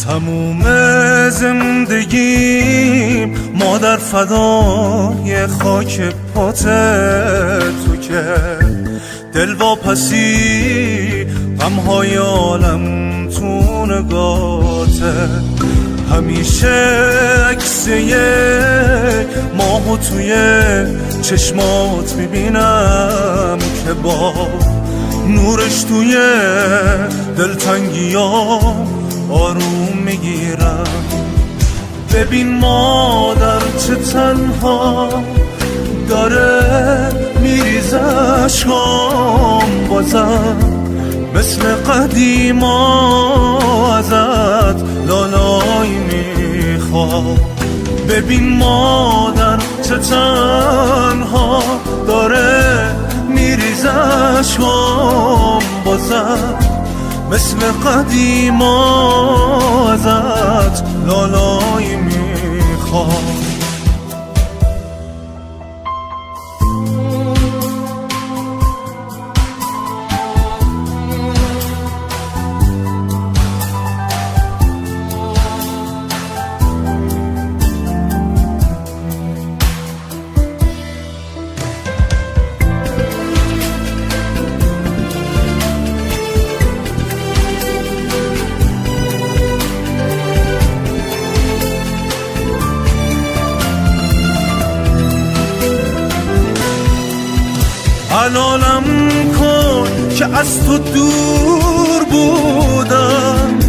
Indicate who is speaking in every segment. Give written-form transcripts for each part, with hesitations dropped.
Speaker 1: تموم زندگیم مادر فدای خاک پات تو که دل واپسی غمهای عالم تو نگاته، همیشه عکس یک ماهو توی چشمات میبینم که با نورش توی دلتنگیام آروم میگیرم. ببین مادر چه تنها داره میریزه اشکام، بازم مثل قدیما ازت لالایی میخوام. ببین مادر چه تنها داره میریزه اشکام، بازم مثل قدیما ازت لالایی میخوام. حلالم کن که از تو دور بودم،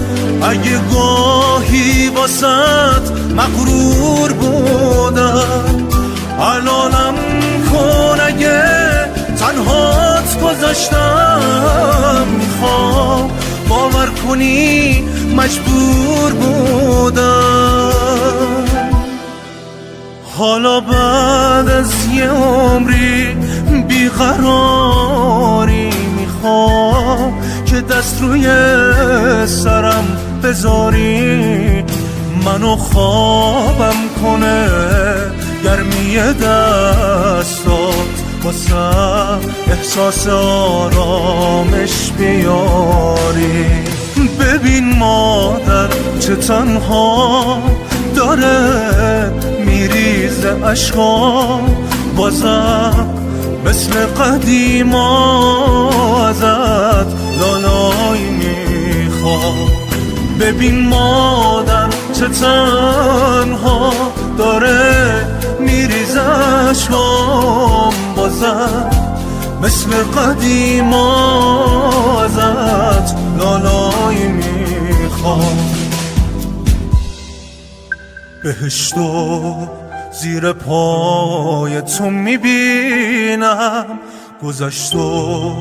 Speaker 1: اگه گاهی واسط مغرور بودم. حلالم کن اگه تنهات گذاشتم، میخوام باور کنی مجبور بودم. حالا بعد از یه عمری بیقراری میخوام که دست روی سرم بذاری، منو خوابم کنه گرمی دستات، واسه احساس آرامش بیاری. ببین مادر چه تنها داره میریزه اشکام، بازم مثل قدیما ازت لالایی میخوام. ببین مادر چه تنها داره میریزه اشکام، بازم مثل قدیما ازت لالایی میخوام. بهشتو زیر پای تو میبینم، گذشتو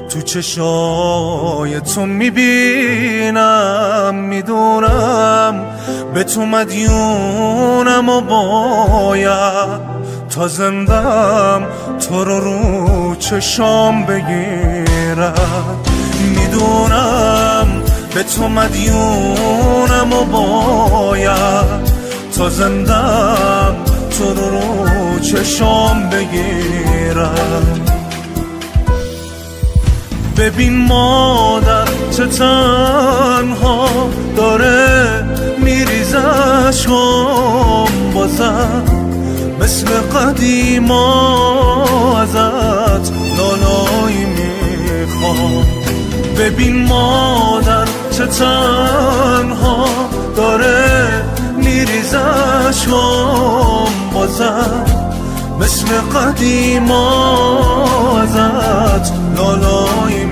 Speaker 1: تو چشای تو میبینم. میدونم به تو مدیونم و باید تا زندم تو رو چشام بگیرم. میدونم به تو مدیونم و باید تا زندم تو رو چشام بگیرم. ببین مادر چه تنها داره میریزه اشکام، بازم مثل قدیما ازت لالایی میخوام. ببین مادر چه تنها داره میریزه اشکام، بازم مثل قدیما ازت لالایی